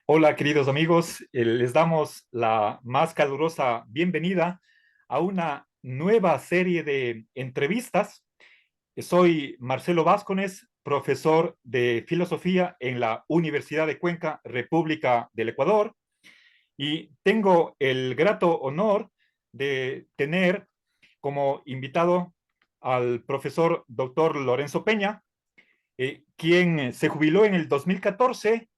Hola, queridos amigos. Les damos la más calurosa bienvenida a una nueva serie de entrevistas. Soy Marcelo Vázquez, profesor de filosofía en la Universidad de Cuenca, República del Ecuador, y tengo el grato honor de tener como invitado al profesor doctor Lorenzo Peña, quien se jubiló en el 2014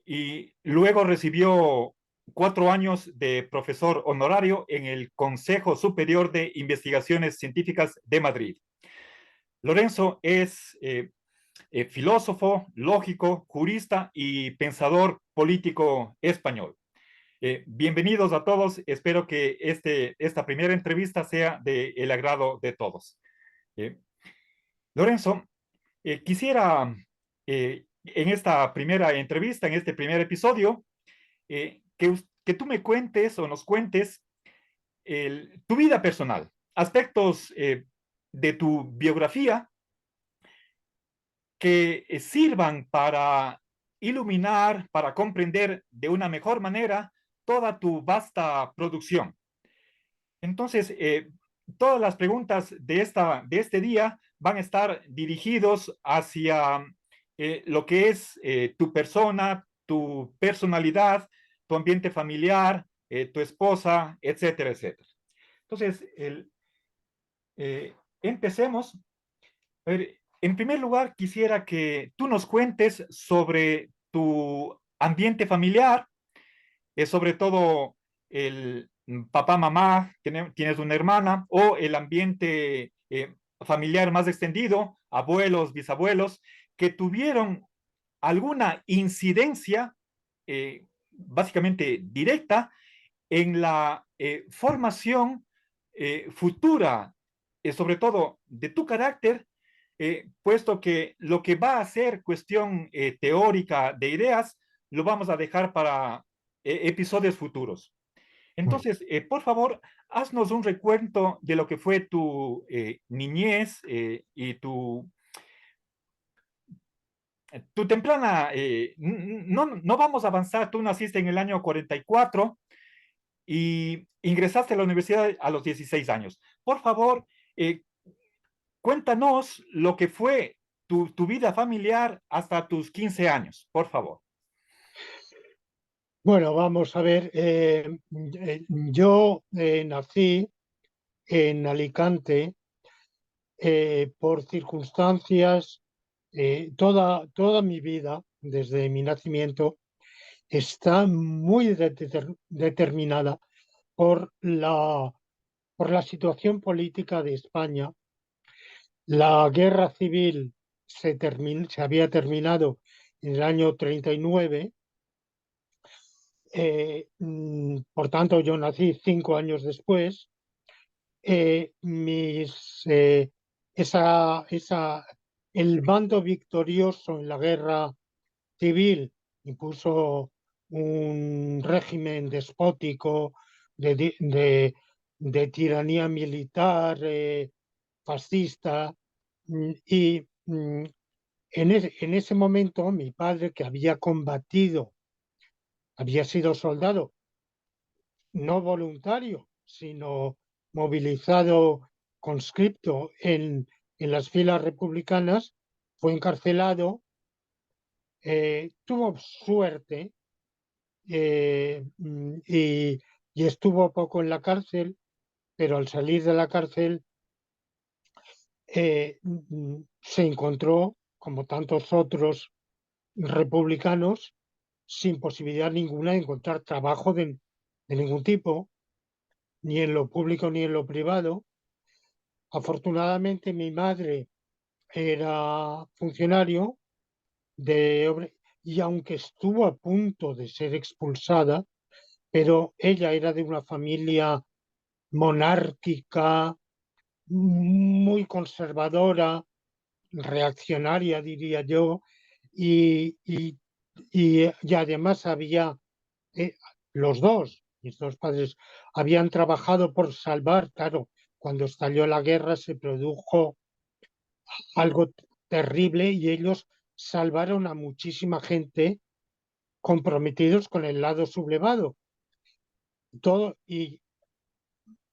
y luego recibió 4 años de profesor honorario en el Consejo Superior de Investigaciones Científicas de Madrid. Lorenzo es filósofo, lógico, jurista y pensador político español. Bienvenidos a todos. Espero que esta primera entrevista sea del agrado de todos. Eh, Lorenzo, quisiera en esta primera entrevista, en este primer episodio, que tú me cuentes o nos cuentes tu vida personal, aspectos de tu biografía que sirvan para iluminar, para comprender de una mejor manera toda tu vasta producción. Entonces, todas las preguntas de este día van a estar dirigidos hacia lo que es tu persona, tu personalidad, tu ambiente familiar, tu esposa, etcétera, etcétera. Entonces, empecemos. A ver, en primer lugar, quisiera que tú nos cuentes sobre tu ambiente familiar, sobre todo el papá, mamá, tienes una hermana, o el ambiente familiar más extendido, abuelos, bisabuelos, que tuvieron alguna incidencia básicamente directa en la formación futura, sobre todo de tu carácter, puesto que lo que va a ser cuestión teórica de ideas, lo vamos a dejar para episodios futuros. Entonces, por favor, haznos un recuento de lo que fue tu niñez y tu temprana, no vamos a avanzar, tú naciste en el año 44 y ingresaste a la universidad a los 16 años. Por favor, eh, cuéntanos lo que fue tu vida familiar hasta tus 15 años, por favor. Bueno, vamos a ver. Yo nací en Alicante por circunstancias. Toda mi vida, desde mi nacimiento, está muy determinada por la situación política de España. La guerra civil se había terminado en el año 39. Por tanto, yo nací 5 años después. eh, mis, eh, el bando victorioso en la guerra civil impuso un régimen despótico de tiranía militar, fascista. En ese momento mi padre, que había combatido, había sido soldado, no voluntario, sino movilizado, conscripto en las filas republicanas, fue encarcelado. Tuvo suerte, y estuvo poco en la cárcel, pero al salir de la cárcel se encontró, como tantos otros republicanos, sin posibilidad ninguna de encontrar trabajo de ningún tipo, ni en lo público ni en lo privado. Afortunadamente, mi madre era funcionario y aunque estuvo a punto de ser expulsada, pero ella era de una familia monárquica, muy conservadora, reaccionaria, diría yo, y, y, y además eh, mis dos padres, habían trabajado por salvar. Claro, cuando estalló la guerra se produjo algo terrible y ellos salvaron a muchísima gente comprometidos con el lado sublevado. Y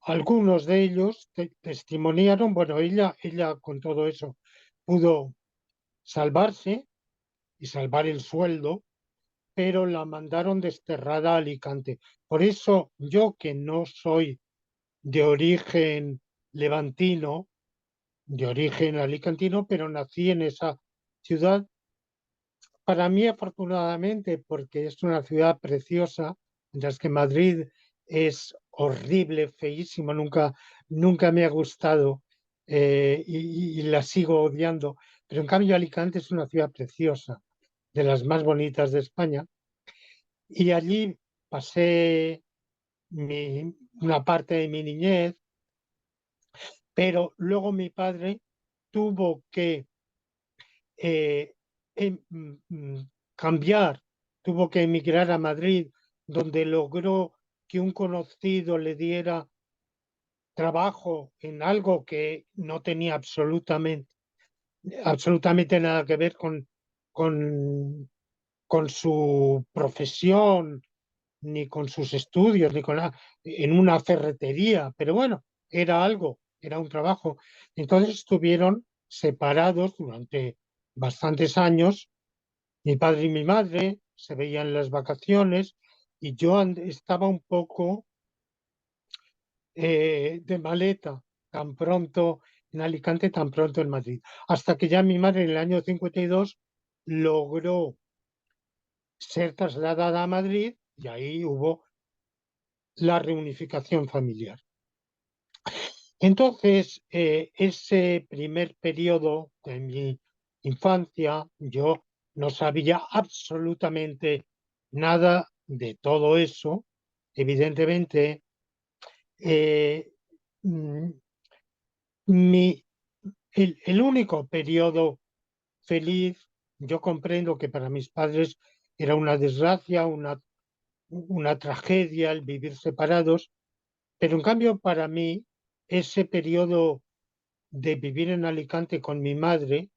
algunos de ellos testimoniaron, bueno, ella con todo eso pudo salvarse y salvar el sueldo, pero la mandaron desterrada a Alicante. Por eso yo, que no soy de origen levantino, de origen alicantino, pero nací en esa ciudad. Para mí, afortunadamente, porque es una ciudad preciosa, mientras que Madrid es horrible, feísimo, nunca me ha gustado, y la sigo odiando. Pero en cambio Alicante es una ciudad preciosa, de las más bonitas de España, y allí pasé una parte de mi niñez, pero luego mi padre tuvo que eh, em- mm, mm, cambiar, tuvo que emigrar a Madrid, donde logró que un conocido le diera trabajo en algo que no tenía absolutamente nada que ver con, con su profesión, ni con sus estudios, ni con nada, en una ferretería, pero bueno, era algo, era un trabajo. Entonces estuvieron separados durante bastantes años. Mi padre y mi madre se veían en las vacaciones, y yo estaba un poco de maleta, tan pronto en Alicante, tan pronto en Madrid. Hasta que ya mi madre en el año 52 logró ser trasladada a Madrid, y ahí hubo la reunificación familiar. Entonces, ese primer periodo de mi infancia, yo no sabía absolutamente nada de todo eso. Evidentemente, eh, mm, mi, el único periodo feliz, yo comprendo que para mis padres era una desgracia, una tragedia el vivir separados, pero en cambio para mí ese periodo de vivir en Alicante con mi madre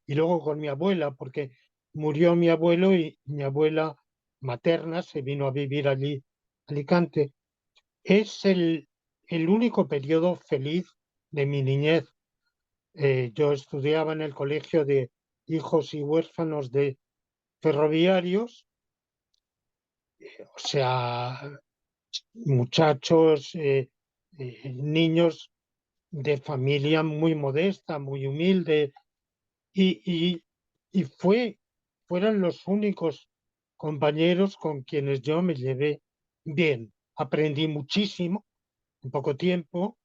y luego con mi abuela, porque murió mi abuelo y mi abuela materna se vino a vivir allí, a Alicante, es el único periodo feliz de mi niñez. Yo estudiaba en el colegio de hijos y huérfanos de ferroviarios, o sea, muchachos, niños de familia muy modesta, muy humilde, y, y, y fueron los únicos compañeros con quienes yo me llevé bien. Aprendí muchísimo en poco tiempo,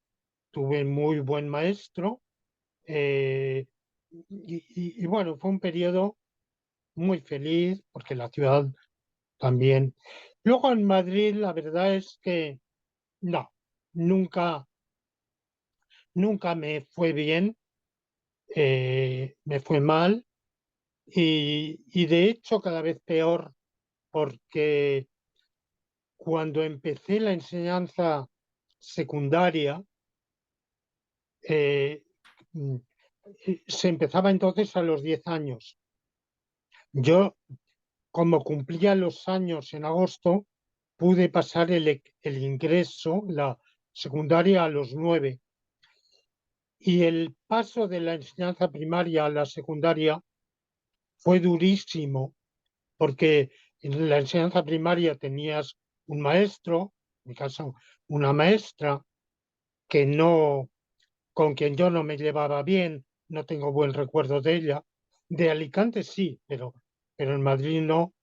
tuve muy buen maestro, eh, y bueno, fue un periodo muy feliz porque la ciudad también. Luego en Madrid la verdad es que no, nunca, nunca me fue bien, me fue mal, y de hecho cada vez peor, porque cuando empecé la enseñanza secundaria, eh, mm, se empezaba entonces a los 10 años. Yo, como cumplía los años en agosto, pude pasar el ingreso, la secundaria, a los 9. Y el paso de la enseñanza primaria a la secundaria fue durísimo, porque en la enseñanza primaria tenías un maestro, en mi caso una maestra, que no, con quien yo no me llevaba bien, no tengo buen recuerdo de ella. De Alicante sí, pero en Madrid no.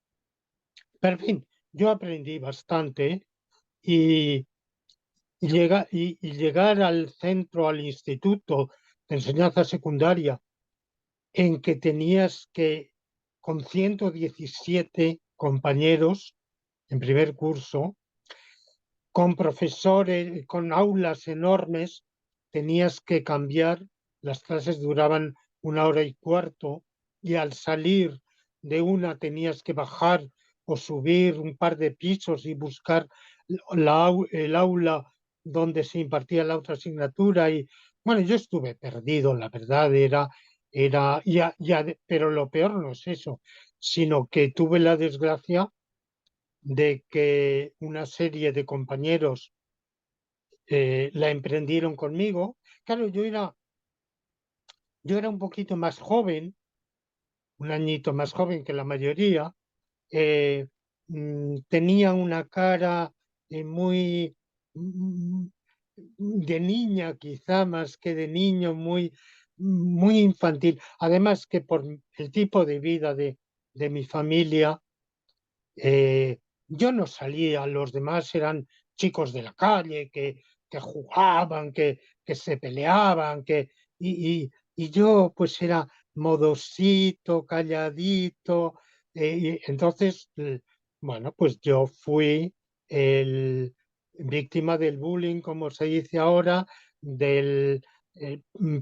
Pero en fin, yo aprendí bastante, y, y llegar al centro, al instituto de enseñanza secundaria, en que tenías que, con 117 compañeros en primer curso, con profesores, con aulas enormes, tenías que cambiar, las clases duraban 1 hora y cuarto, y al salir de una tenías que bajar o subir un par de pisos y buscar el aula donde se impartía la otra asignatura. Y bueno, yo estuve perdido, la verdad, pero lo peor no es eso. sino que tuve la desgracia de que una serie de compañeros la emprendieron conmigo. Claro, yo era un poquito más joven, un añito más joven que la mayoría, eh, tenía una cara muy mm, de niña, quizá más que de niño, muy infantil. Además que por el tipo de vida de mi familia, yo no salía, los demás eran chicos de la calle que jugaban, que se peleaban, y yo pues era modosito, calladito, y entonces, bueno, pues yo fui el víctima del bullying, como se dice ahora,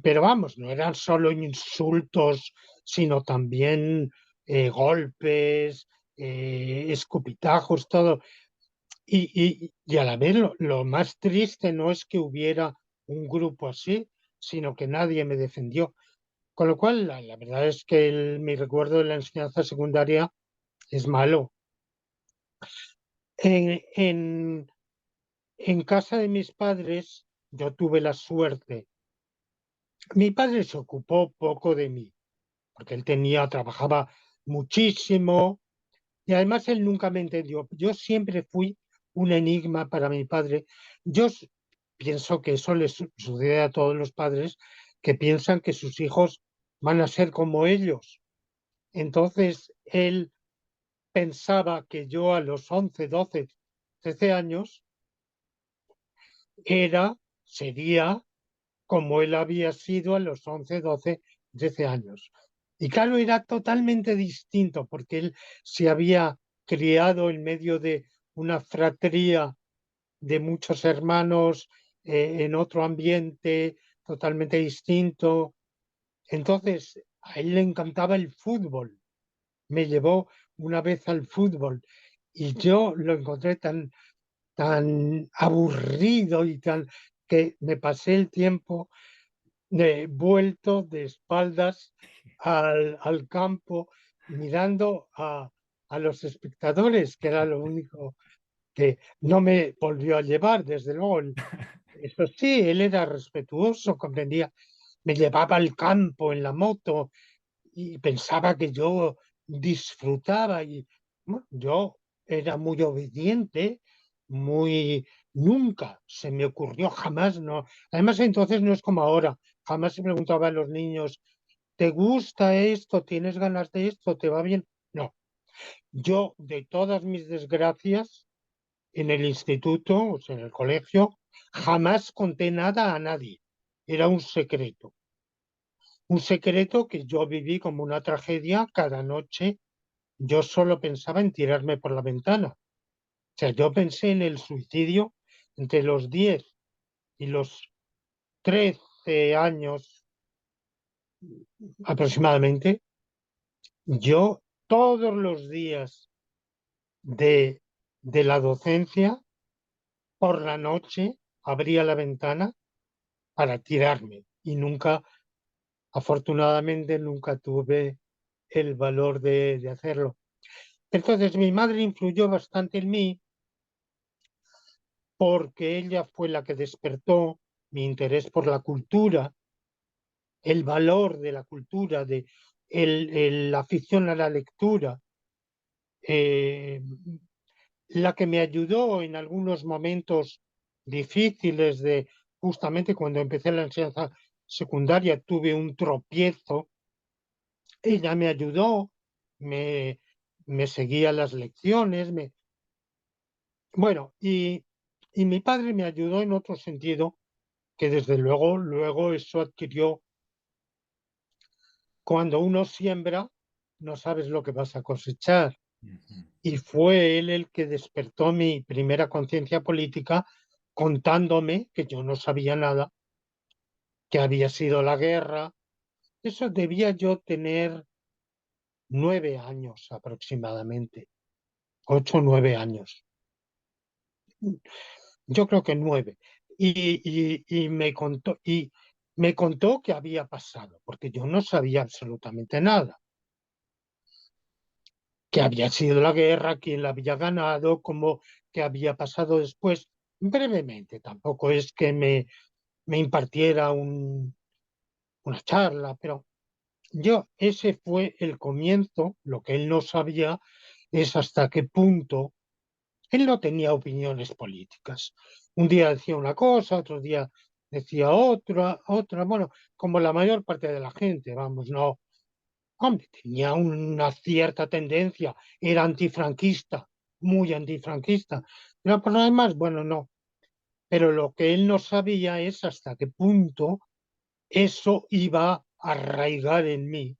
pero vamos, no eran solo insultos, sino también golpes, escupitajos, todo. Y a la vez lo más triste no es que hubiera un grupo así, sino que nadie me defendió. Con lo cual, la verdad es que mi recuerdo de la enseñanza secundaria es malo. En, en, en casa de mis padres, yo tuve la suerte. Mi padre se ocupó poco de mí, porque él trabajaba muchísimo. Y además él nunca me entendió. Yo siempre fui un enigma para mi padre. Yo pienso que eso les sucede a todos los padres que piensan que sus hijos van a ser como ellos. Entonces él pensaba que yo a los 11, 12, 13 años sería como él había sido a los 11, 12, 13 años. Y claro, era totalmente distinto porque él se había criado en medio de una fratría de muchos hermanos, en otro ambiente totalmente distinto. Entonces, a él le encantaba el fútbol. Me llevó una vez al fútbol y yo lo encontré tan aburrido y tan que me pasé el tiempo vuelto de espaldas al campo, mirando a los espectadores, que era lo único que no me volvió a llevar, desde luego. Eso sí, él era respetuoso, comprendía, me llevaba al campo en la moto y pensaba que yo disfrutaba y bueno, yo era muy obediente, nunca se me ocurrió, jamás no. Además, entonces no es como ahora, jamás se preguntaba a los niños, ¿te gusta esto? ¿Tienes ganas de esto? ¿Te va bien? No, yo de todas mis desgracias en el instituto, o sea, en el colegio, jamás conté nada a nadie. Era un secreto que yo viví como una tragedia cada noche. Yo solo pensaba en tirarme por la ventana. O sea, yo pensé en el suicidio entre los 10 y los 13 años aproximadamente. Yo todos los días de, de la docencia, por la noche, abría la ventana para tirarme y nunca, afortunadamente, nunca tuve el valor de hacerlo. Entonces mi madre influyó bastante en mí porque ella fue la que despertó mi interés por la cultura, el valor de la cultura, la afición a la lectura, eh, la que me ayudó en algunos momentos difíciles de justamente cuando empecé la enseñanza secundaria tuve un tropiezo, ella me ayudó, me, me seguía las lecciones, bueno, y mi padre me ayudó en otro sentido que desde luego eso adquirió. Cuando uno siembra, no sabes lo que vas a cosechar. Ujú. Y fue él el que despertó mi primera conciencia política contándome que yo no sabía nada, que había sido la guerra. Eso debía yo tener 9 años aproximadamente, 8 o 9 años. Yo creo que 9. Y me contó qué había pasado, porque yo no sabía absolutamente nada. que había sido la guerra, quién la había ganado, cómo qué había pasado después, brevemente. Tampoco es que me impartiera una charla, pero ese fue el comienzo. Lo que él no sabía es hasta qué punto él no tenía opiniones políticas. Un día decía una cosa, otro día decía otra, bueno, como la mayor parte de la gente, vamos, no. Hombre, tenía una cierta tendencia, era antifranquista, muy antifranquista, pero por lo demás, bueno, no. Pero lo que él no sabía es hasta qué punto eso iba a arraigar en mí.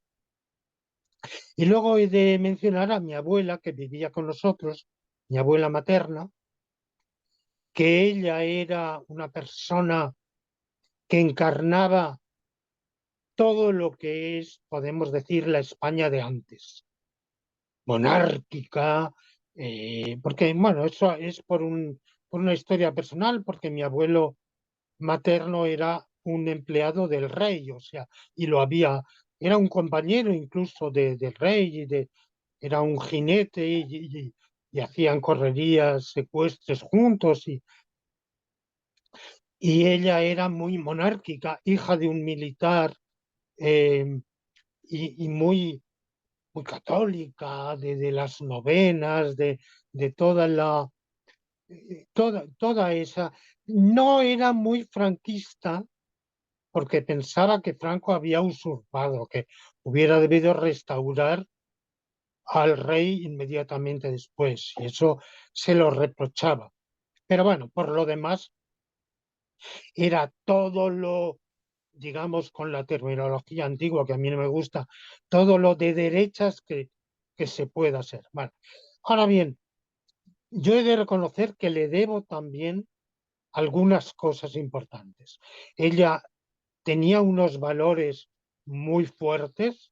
Y luego he de mencionar a mi abuela que vivía con nosotros, mi abuela materna, que ella era una persona que encarnaba todo lo que es, podemos decir, la España de antes, monárquica, porque, bueno, eso es por una historia personal, porque mi abuelo materno era un empleado del rey, o sea, y era un compañero incluso del rey, era un jinete y hacían correrías, secuestres juntos, y ella era muy monárquica, hija de un militar, eh, y muy católica, de las novenas, de toda esa. No era muy franquista porque pensaba que Franco había usurpado, que hubiera debido restaurar al rey inmediatamente después, y eso se lo reprochaba. Pero bueno, por lo demás, era todo lo, digamos, con la terminología antigua que a mí no me gusta, todo lo de derechas que se pueda hacer. Bueno, ahora bien, yo he de reconocer que le debo también algunas cosas importantes. Ella tenía unos valores muy fuertes,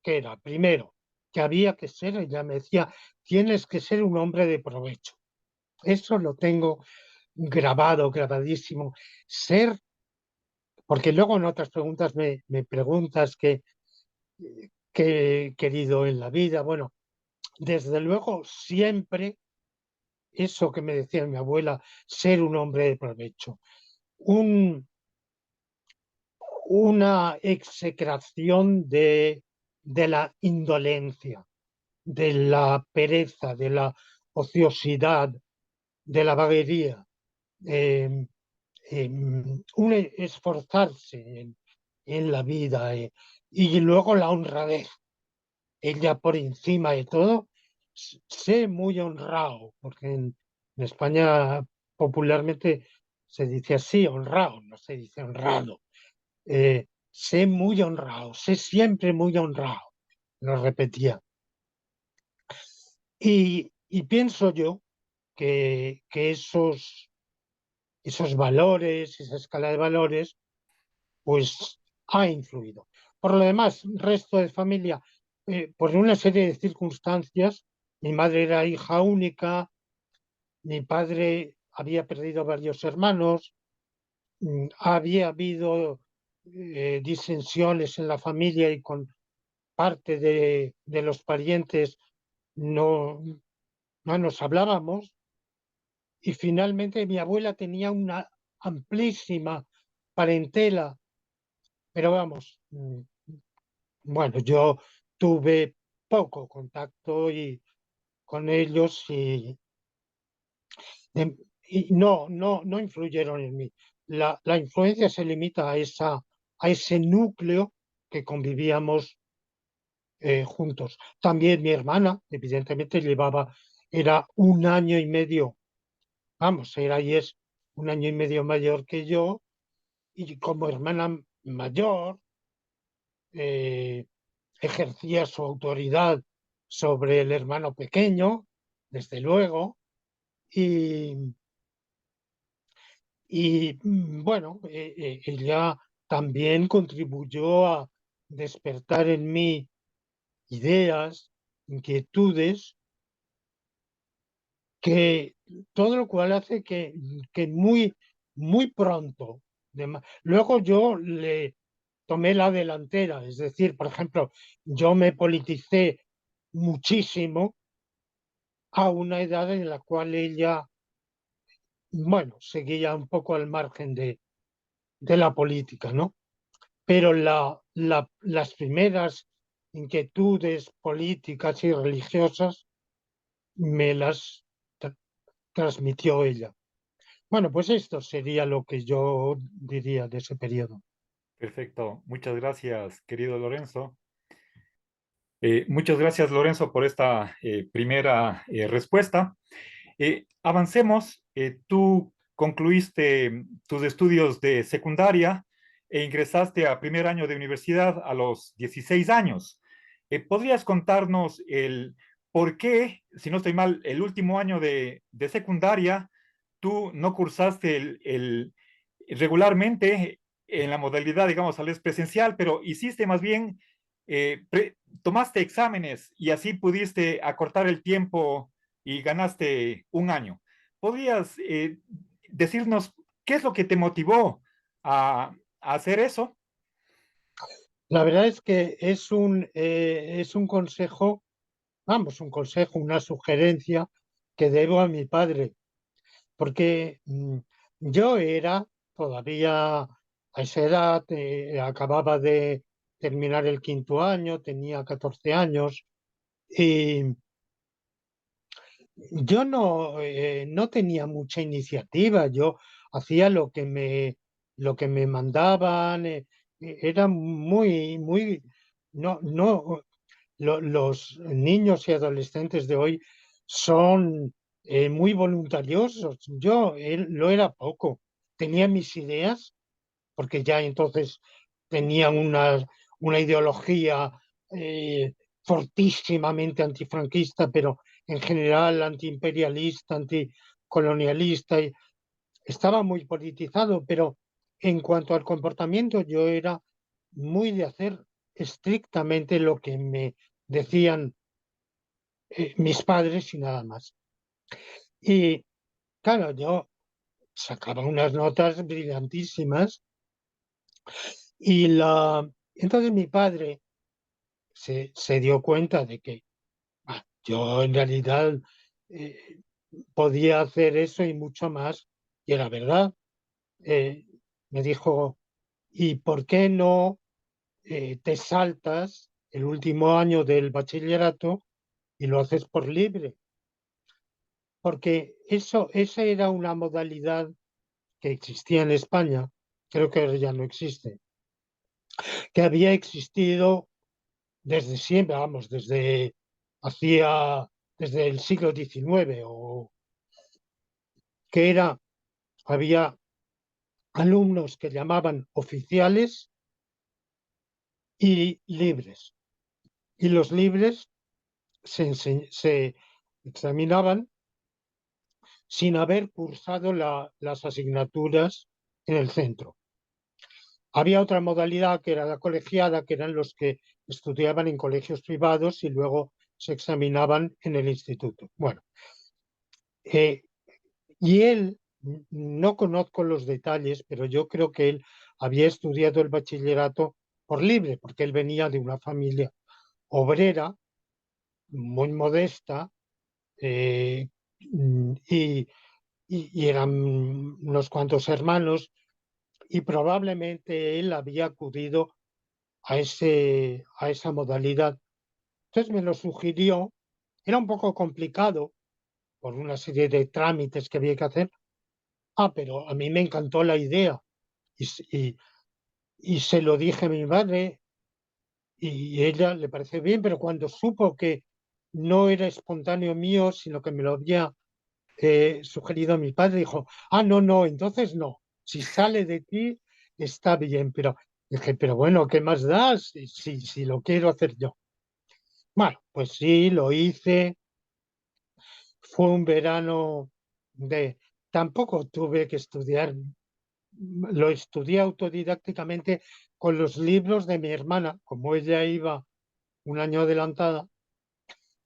que era, primero, que había que ser, ella me decía, tienes que ser un hombre de provecho. Eso lo tengo grabado, grabadísimo. Ser, porque luego en otras preguntas me preguntas qué he querido en la vida. Bueno, desde luego siempre eso que me decía mi abuela, ser un hombre de provecho. Un, una execración de la indolencia, de la pereza, de la ociosidad, de la vaguería, eh, un esforzarse en la vida, y luego la honradez. Ella por encima de todo, sé muy honrado, porque en España popularmente se dice así, honrado, no se dice honrado. Sé muy honrado, sé siempre muy honrado, lo repetía. Y pienso yo que esos valores, esa escala de valores, pues ha influido. Por lo demás, resto de familia, por una serie de circunstancias, mi madre era hija única, mi padre había perdido varios hermanos, había habido disensiones en la familia y con parte de los parientes no, no nos hablábamos, y finalmente mi abuela tenía una amplísima parentela, pero vamos, bueno, yo tuve poco contacto con ellos em, y no influyeron en mí. La influencia se limita a ese núcleo que convivíamos juntos. También mi hermana, evidentemente, era un año y medio, vamos, era y es un año y medio mayor que yo, y como hermana mayor, eh, ejercía su autoridad sobre el hermano pequeño, desde luego, y, bueno, ella también contribuyó a despertar en mí ideas, inquietudes, que todo lo cual hace que muy pronto, luego yo le tomé la delantera, es decir, por ejemplo, yo me politicé muchísimo a una edad en la cual ella, bueno, seguía un poco al margen de la política, ¿no? Pero las primeras inquietudes políticas y religiosas me las tra- transmitió ella. Bueno, pues esto sería lo que yo diría de ese periodo. Perfecto. Muchas gracias, querido Lorenzo. Muchas gracias, Lorenzo, por esta primera respuesta. Avancemos. Tú concluiste tus estudios de secundaria e ingresaste a primer año de universidad a los 16 años. ¿Podrías contarnos el por qué, si no estoy mal, el último año de secundaria, tú no cursaste regularmente en la modalidad, digamos, a la vez presencial, pero hiciste más bien, tomaste exámenes y así pudiste acortar el tiempo y ganaste un año? ¿Podrías decirnos qué es lo que te motivó a hacer eso? La verdad es que es un consejo, vamos, un consejo, una sugerencia que debo a mi padre, porque yo era todavía a esa edad, acababa de terminar el quinto año, tenía 14 años y yo no tenía mucha iniciativa, yo hacía lo que me mandaban, era muy, no, los niños y adolescentes de hoy son muy voluntariosos. Yo lo era poco. Tenía mis ideas, porque ya entonces tenía una ideología eh, fortísimamente antifranquista, pero en general antiimperialista, anticolonialista, y estaba muy politizado, pero en cuanto al comportamiento yo era muy de hacer estrictamente lo que me decían mis padres y nada más. Y claro, yo sacaba unas notas brillantísimas y entonces mi padre se dio cuenta de que yo en realidad eh, podía hacer eso y mucho más, y era verdad. Eh, Me dijo, ¿y por qué no te saltas el último año del bachillerato y lo haces por libre? Porque esa era una modalidad que existía en España, creo que ahora ya no existe, que había existido desde siempre, vamos, hacía, desde el siglo XIX, o que había alumnos que llamaban oficiales y libres. Y los libres se examinaban sin haber cursado las asignaturas en el centro. Había otra modalidad que era la colegiada, que eran los que estudiaban en colegios privados y luego se examinaban en el instituto. Bueno, eh, y él, no conozco los detalles, pero yo creo que él había estudiado el bachillerato por libre, porque él venía de una familia obrera, muy modesta, eh, y, y eran unos cuantos hermanos, y probablemente él había acudido a esa modalidad. Entonces me lo sugirió, era un poco complicado por una serie de trámites que había que hacer. Pero a mí me encantó la idea y, y se lo dije a mi madre y ella le pareció bien, pero cuando supo que no era espontáneo mío, sino que me lo había sugerido mi padre, dijo, no, no, entonces no, si sale de ti está bien, pero dije, pero bueno, ¿qué más da si lo quiero hacer yo? Bueno, pues sí, lo hice, fue un verano de... Tampoco tuve que estudiar, lo estudié autodidácticamente con los libros de mi hermana, como ella iba un año adelantada,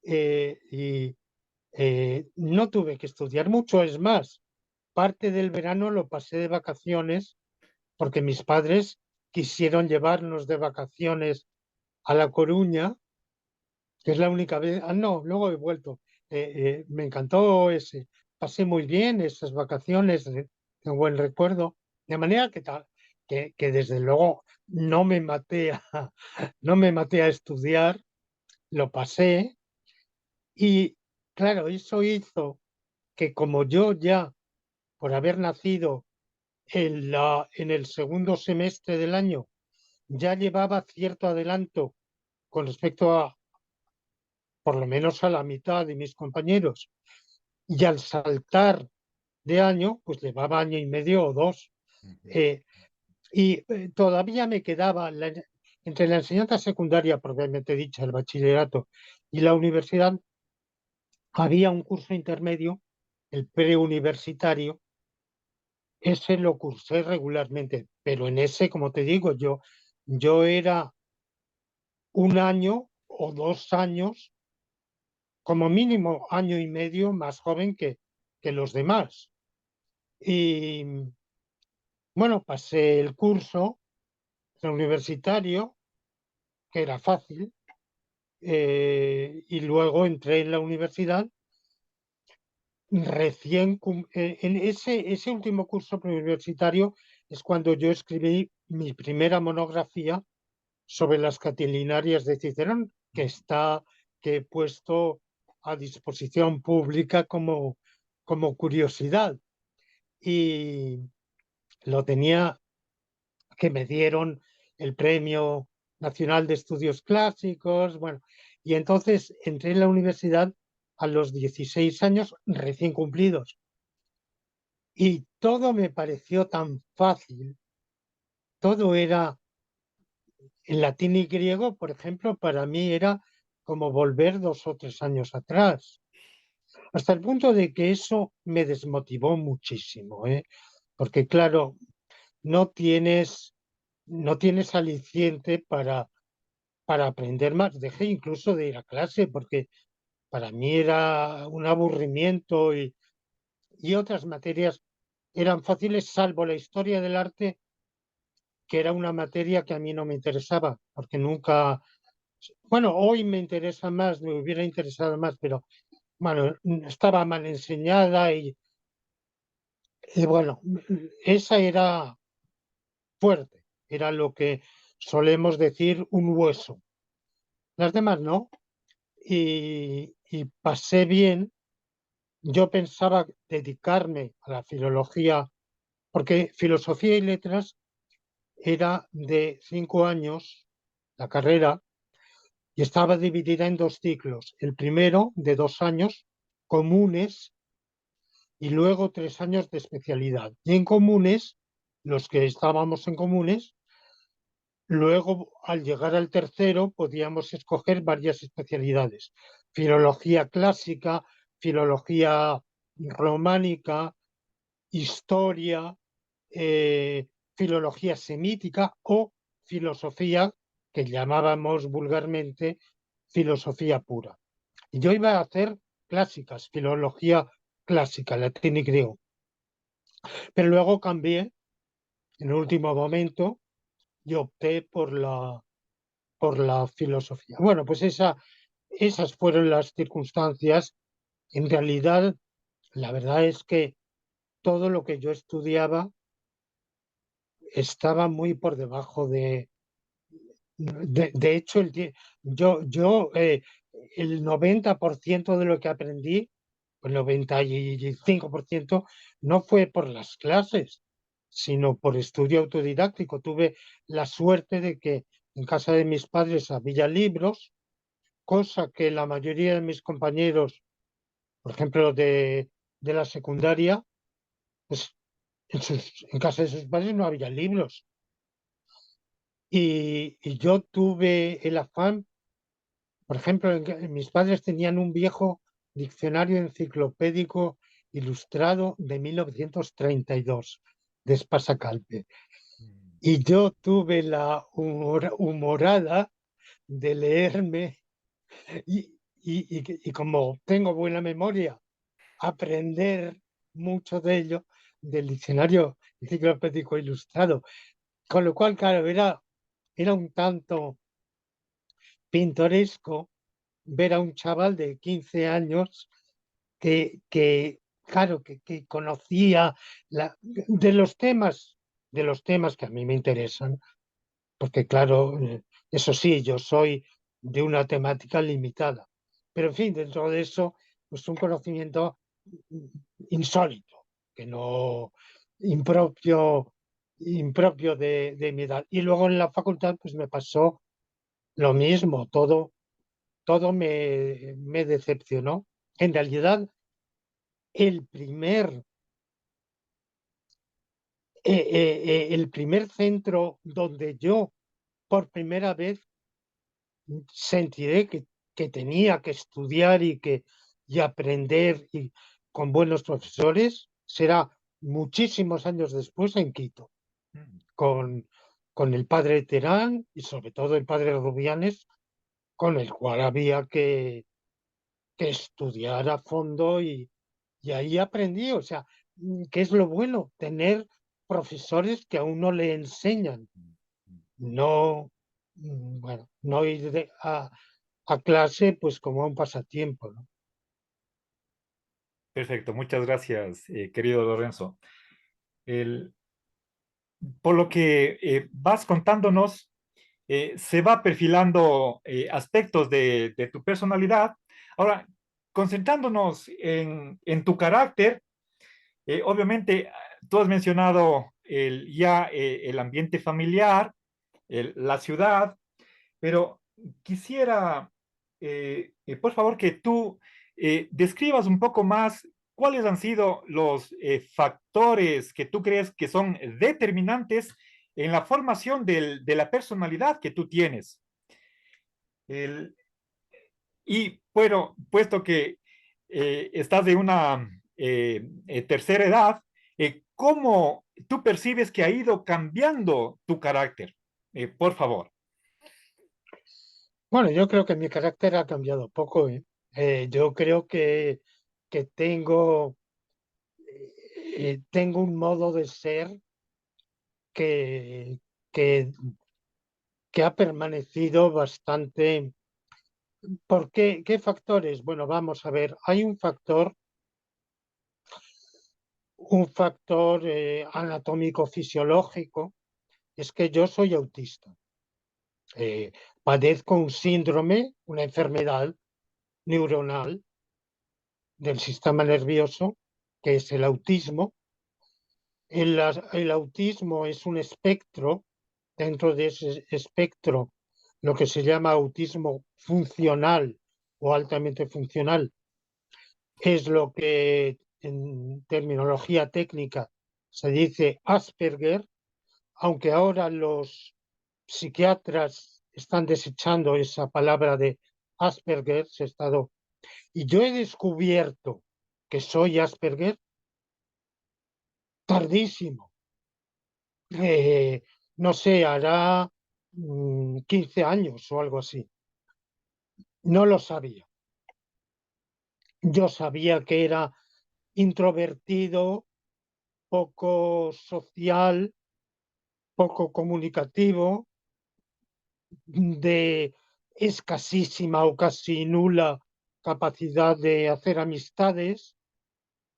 y no tuve que estudiar mucho. Es más, parte del verano lo pasé de vacaciones porque mis padres quisieron llevarnos de vacaciones a La Coruña, que es la única vez. Ah, no, luego he vuelto. Me encantó ese. Pasé muy bien esas vacaciones, de buen recuerdo. De manera que desde luego no me maté a, no me maté a estudiar, lo pasé. Y claro, eso hizo que como yo ya, por haber nacido en el segundo semestre del año, ya llevaba cierto adelanto con respecto a, por lo menos a la mitad de mis compañeros, y al saltar de año, pues llevaba año y medio o dos. Ujú, Eh, Todavía me quedaba entre la enseñanza secundaria, propiamente dicha, el bachillerato, y la universidad, había un curso intermedio, el preuniversitario. Ese lo cursé regularmente, pero en ese, como te digo, yo era un año o 2 años, como mínimo año y medio más joven que los demás. Y bueno, pasé el curso universitario, que era fácil, y luego entré en la universidad. En ese último curso preuniversitario es cuando yo escribí mi primera monografía sobre las catilinarias de Cicerón, que he puesto a disposición pública como curiosidad. Y lo tenía, que me dieron el Premio Nacional de Estudios Clásicos, bueno, y entonces entré en la universidad a los 16 años recién cumplidos. Y todo me pareció tan fácil, todo era en latín y griego, por ejemplo, para mí era como volver 2 o 3 años atrás, hasta el punto de que eso me desmotivó muchísimo, ¿eh? Porque claro, no tienes, no tienes aliciente para aprender más. Dejé incluso de ir a clase porque para mí era un aburrimiento, y otras materias eran fáciles, salvo la historia del arte, que era una materia que a mí no me interesaba, porque nunca, bueno, hoy me interesa más, me hubiera interesado más, pero bueno, estaba mal enseñada, y bueno, esa era fuerte, era lo que solemos decir un hueso. Las demás no, y pasé bien. Yo pensaba dedicarme a la filología, porque filosofía y letras era de 5 años la carrera, y estaba dividida en dos ciclos. El primero, de 2 años, comunes, y luego 3 años de especialidad. Y en comunes, los que estábamos en comunes, luego al llegar al tercero podíamos escoger varias especialidades. Filología clásica, filología románica, historia, filología semítica o filosofía, que llamábamos vulgarmente filosofía pura. Y yo iba a hacer clásicas, filología clásica, latín y griego. Pero luego cambié en el último momento y opté por la filosofía. Bueno, pues esas fueron las circunstancias. En realidad, la verdad es que todo lo que yo estudiaba estaba muy por debajo de hecho, el 90% de lo que aprendí, el 95%, no fue por las clases, sino por estudio autodidáctico. Tuve la suerte de que en casa de mis padres había libros, cosa que la mayoría de mis compañeros, por ejemplo, de la secundaria, pues en casa de sus padres no había libros. Y yo tuve el afán. Por ejemplo, mis padres tenían un viejo diccionario enciclopédico ilustrado de 1932, de Espasacalpe. mm, Y yo tuve la humorada de leerme, y como tengo buena memoria, aprender mucho de ello del diccionario enciclopédico ilustrado. Con lo cual, claro, era un tanto pintoresco ver a un chaval de 15 años claro, que conocía de los temas que a mí me interesan, porque claro, eso sí, yo soy de una temática limitada, pero en fin, dentro de eso, pues un conocimiento mm, insólito, que no impropio, impropio de mi edad. Y luego en la facultad, pues me pasó lo mismo, todo me decepcionó. En realidad, el primer, el primer centro donde yo por primera vez sentiré que tenía que estudiar y aprender con buenos profesores será muchísimos años después en Quito, Mm. con, con el padre Terán y sobre todo el padre Rubianes, con el cual había que estudiar a fondo y ahí aprendí, o sea, ¿qué es lo bueno? Tener profesores que a uno le enseñan, no, bueno, no ir a clase pues como a un pasatiempo, ¿no? Perfecto, muchas gracias, querido Lorenzo. El- por lo que vas contándonos, se va perfilando aspectos de tu personalidad. Ahora, concentrándonos en tu carácter, obviamente tú has mencionado el ambiente familiar, la ciudad, pero quisiera, por favor, que tú describas un poco más cuáles han sido los factores que tú crees que son determinantes en la formación de la personalidad que tú tienes. El- y bueno, puesto que estás de una tercera edad, ¿cómo tú percibes que ha ido cambiando tu carácter? Por favor. Bueno, yo creo que mi carácter ha cambiado poco, ¿eh? Yo creo que tengo un modo de ser que, que, que ha permanecido bastante. ¿Por qué? ¿Qué factores? Bueno, vamos a ver, hay un factor anatómico fisiológico, es que yo soy autista. Eh, Padezco un síndrome, una enfermedad neuronal del sistema nervioso, que es el autismo. El autismo es un espectro, dentro de ese espectro, lo que se llama autismo funcional o altamente funcional, es lo que en terminología técnica se dice Asperger, aunque ahora los psiquiatras están desechando esa palabra de Asperger, y yo he descubierto que soy Asperger tardísimo. No sé, hará 15 años o algo así. No lo sabía. Yo sabía que era introvertido, poco social, poco comunicativo, de escasísima o casi nula capacidad de hacer amistades.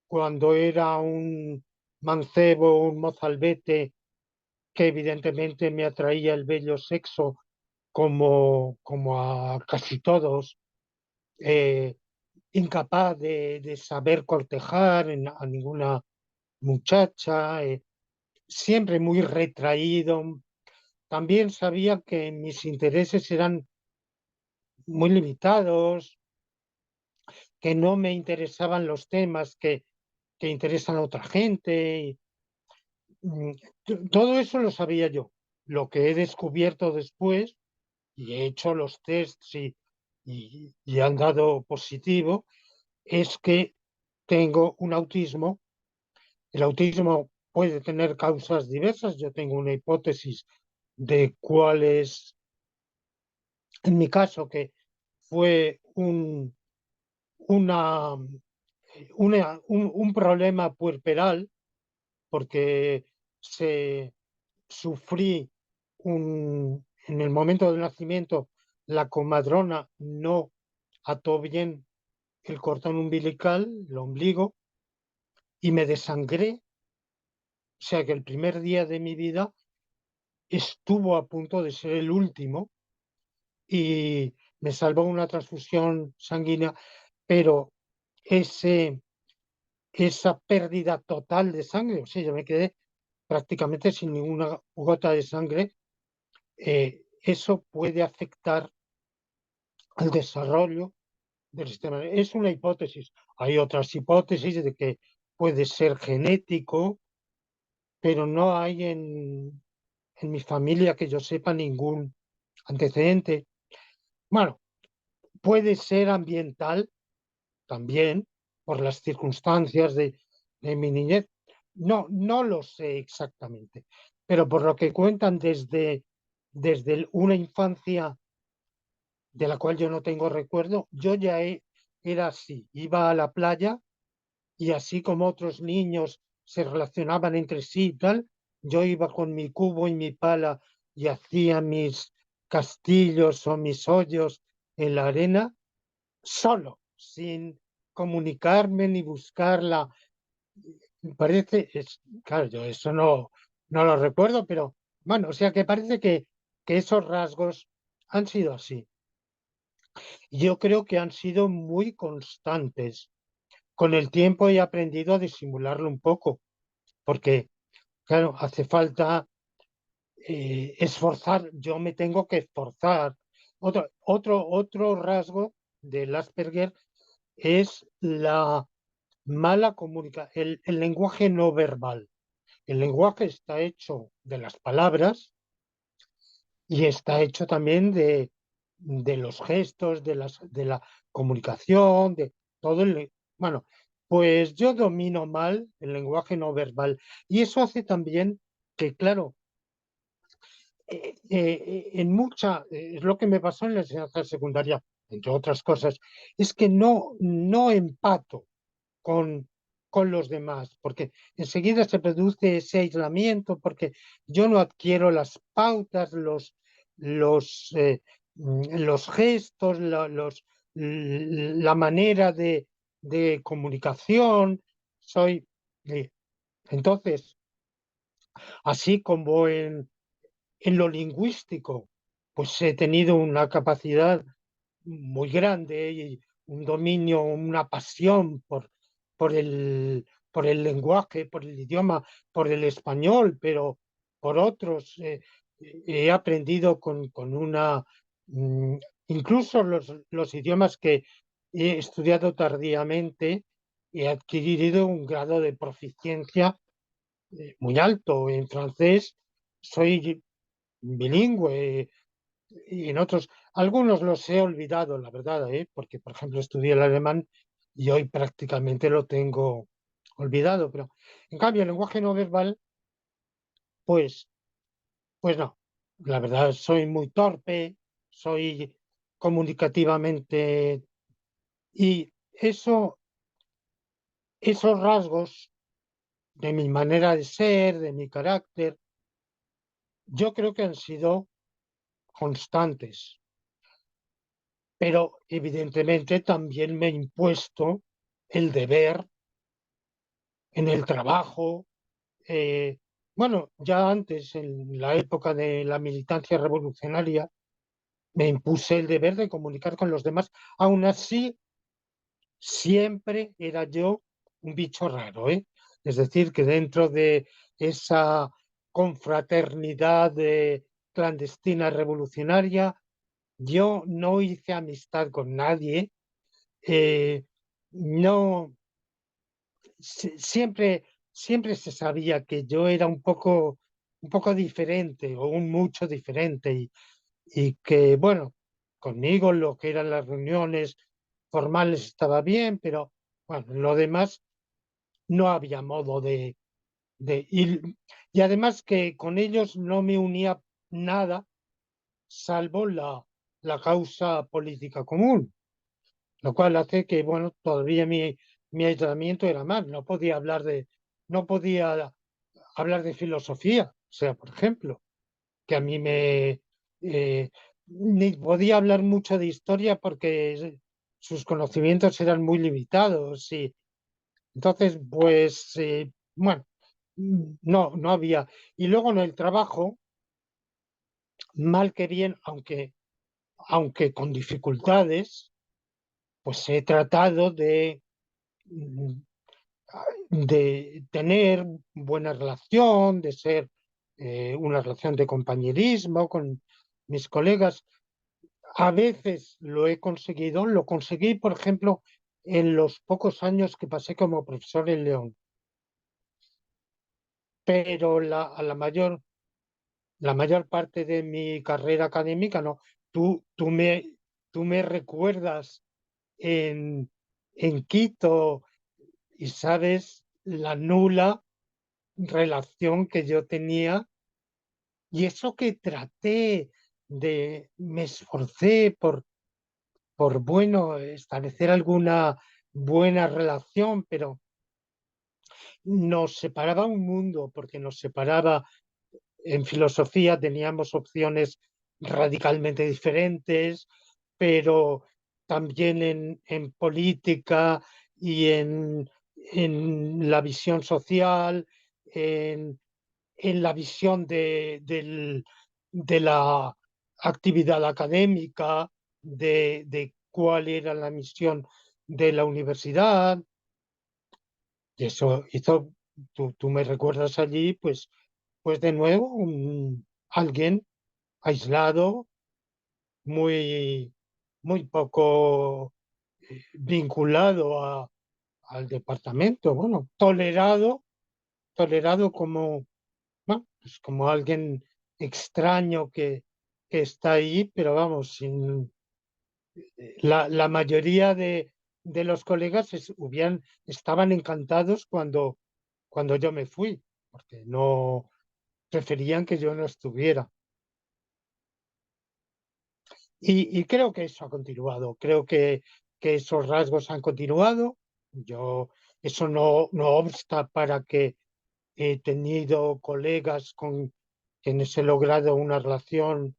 Cuando era un mancebo, un mozalbete, que evidentemente me atraía el bello sexo como a casi todos, eh, incapaz de saber cortejar a ninguna muchacha, siempre muy retraído. También sabía que mis intereses eran muy limitados, que no me interesaban los temas que interesan a otra gente. Mm, Todo eso lo sabía yo. Lo que he descubierto después, y he hecho los tests y han dado positivo, es que tengo un autismo. El autismo puede tener causas diversas. Yo tengo una hipótesis de cuál es, en mi caso, que fue una, un problema puerperal, porque se sufrí en el momento del nacimiento, la comadrona no ató bien el cordón umbilical, el ombligo, y me desangré. O sea que el primer día de mi vida estuvo a punto de ser el último y me salvó una transfusión sanguínea, pero ese, esa pérdida total de sangre, o sea, yo me quedé prácticamente sin ninguna gota de sangre, eso puede afectar al desarrollo del sistema. Es una hipótesis. Hay otras hipótesis de que puede ser genético, pero no hay en mi familia que yo sepa ningún antecedente. Bueno, puede ser ambiental también por las circunstancias de mi niñez. No, no lo sé exactamente, pero por lo que cuentan desde una infancia de la cual yo no tengo recuerdo, era así, iba a la playa y así como otros niños se relacionaban entre sí y tal, yo iba con mi cubo y mi pala y hacía mis castillos o mis hoyos en la arena solo, sin comunicarme ni buscarla. Me parece, claro, yo eso no lo recuerdo, pero bueno, o sea que parece que esos rasgos han sido así. Yo creo que han sido muy constantes. Con el tiempo he aprendido a disimularlo un poco, porque, claro, hace falta esforzar, yo me tengo que esforzar. Otro rasgo del Asperger es la mala comunicación, el lenguaje no verbal. El lenguaje está hecho de las palabras y está hecho también de los gestos, de la comunicación, de todo bueno, pues yo domino mal el lenguaje no verbal y eso hace también que, claro, es lo que me pasó en la enseñanza secundaria, entre otras cosas, es que no empato con, con los demás, porque enseguida se produce ese aislamiento, porque yo no adquiero las pautas, los gestos, la manera de comunicación. Soy, eh, entonces, así como en lo lingüístico, pues he tenido una capacidad muy grande y un dominio, una pasión por por el lenguaje, por el idioma, por el español, pero por otros. He aprendido con una... mm, incluso los idiomas que he estudiado tardíamente, he adquirido un grado de proficiencia muy alto. En francés soy bilingüe, y en otros, algunos los he olvidado, la verdad, porque por ejemplo estudié el alemán y hoy prácticamente lo tengo olvidado, pero en cambio el lenguaje no verbal, pues, pues no, la verdad soy muy torpe, soy comunicativamente y esos rasgos de mi manera de ser, de mi carácter, yo creo que han sido constantes, pero evidentemente también me he impuesto el deber en el trabajo. eh, bueno, ya antes, en la época de la militancia revolucionaria, me impuse el deber de comunicar con los demás. Aún así, siempre era yo un bicho raro, ¿eh? Es decir, que dentro de esa confraternidad clandestina revolucionaria, yo no hice amistad con nadie. No, siempre se sabía que yo era un poco diferente o un mucho diferente y que, bueno, conmigo lo que eran las reuniones formales estaba bien, pero bueno, lo demás no había modo de ir. Y además que con ellos no me unía nada salvo la causa política común, lo cual hace que, bueno, todavía mi aislamiento era más, no podía hablar de filosofía, o sea, por ejemplo, que a mí ni podía hablar mucho de historia porque sus conocimientos eran muy limitados y entonces, pues, bueno, no había. Y luego en el trabajo, mal que bien, aunque con dificultades, pues he tratado mm, de tener buena relación, de ser una relación de compañerismo con mis colegas. A veces lo he conseguido, lo conseguí, por ejemplo, en los pocos años que pasé como profesor en León, pero la mayor parte de mi carrera académica no. Tú, tú me, tú me recuerdas en, en Quito y sabes la nula relación que yo tenía y eso que me esforcé bueno, establecer alguna buena relación, pero nos separaba un mundo, porque nos separaba en filosofía, teníamos opciones radicalmente diferentes, pero también en política y en la visión social, en la visión de la actividad académica, de cuál era la misión de la universidad. Y eso hizo, tú me recuerdas allí, pues de nuevo, alguien aislado, muy, muy poco vinculado al departamento, bueno, tolerado como, bueno, pues como alguien extraño que está ahí, pero vamos, la mayoría de los colegas estaban encantados cuando yo me fui, porque no preferían que yo no estuviera. Y creo que eso ha continuado, creo que esos rasgos han continuado. Eso no obsta para que he tenido colegas con quienes he logrado una relación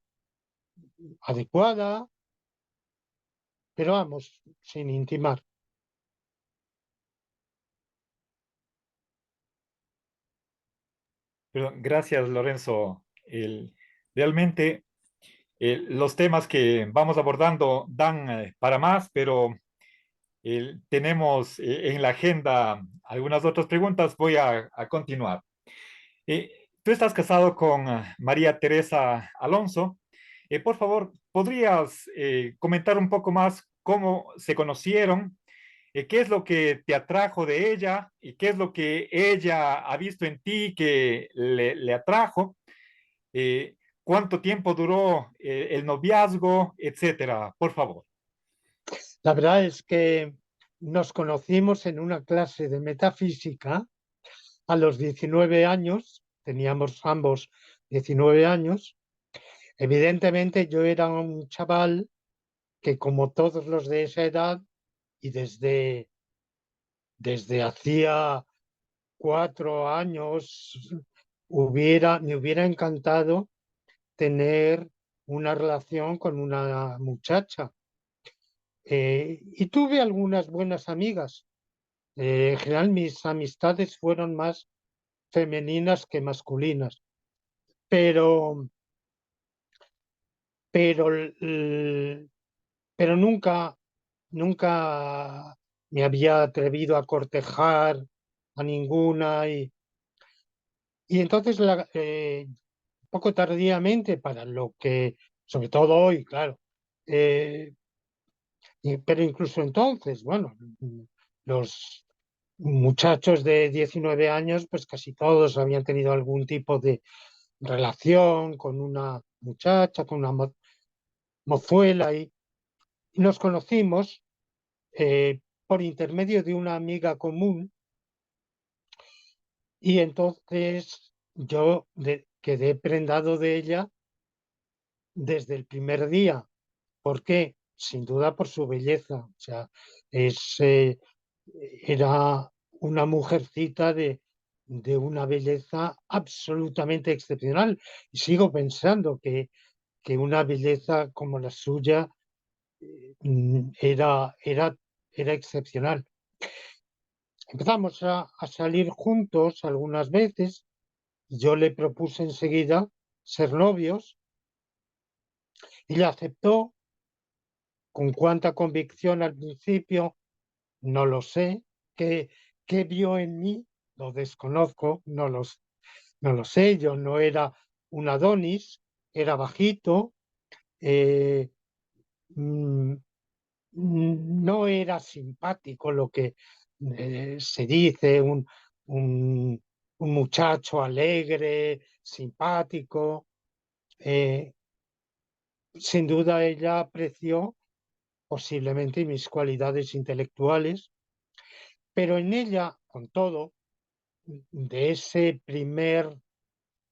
adecuada, pero vamos, sin intimar. Pero gracias, Lorenzo. Realmente los temas que vamos abordando dan para más, pero tenemos en la agenda algunas otras preguntas. Voy a continuar. Tú estás casado con María Teresa Alonso. Por favor, ¿podrías comentar un poco más cómo se conocieron? ¿Qué es lo que te atrajo de ella y qué es lo que ella ha visto en ti que le atrajo? ¿Cuánto tiempo duró el noviazgo, etcétera? Por favor. La verdad es que nos conocimos en una clase de metafísica a los 19 años, teníamos ambos 19 años. Evidentemente yo era un chaval que como todos los de esa edad y desde hacía 4 años me hubiera encantado tener una relación con una muchacha. Y tuve algunas buenas amigas. En general mis amistades fueron más femeninas que masculinas, pero, pero, pero nunca me había atrevido a cortejar a ninguna y entonces poco tardíamente para lo que, sobre todo hoy, claro, eh, pero incluso entonces, bueno, los muchachos de 19 años, pues casi todos habían tenido algún tipo de relación con una muchacha, con una mozuela y nos conocimos por intermedio de una amiga común y entonces quedé prendado de ella desde el primer día. ¿Por qué? Sin duda por su belleza. O sea, es, eh, era una mujercita de una belleza absolutamente excepcional. Y sigo pensando que una belleza como la suya era excepcional. Empezamos a salir juntos algunas veces. Yo le propuse enseguida ser novios y le aceptó. Con cuánta convicción al principio, no lo sé. ¿Qué, qué vio en mí? Lo desconozco, no lo sé. Yo no era un Adonis, era bajito, eh, mm, no era simpático, lo que se dice, un, un muchacho alegre, simpático. Eh, Sin duda ella apreció posiblemente mis cualidades intelectuales, pero en ella, con todo, de ese primer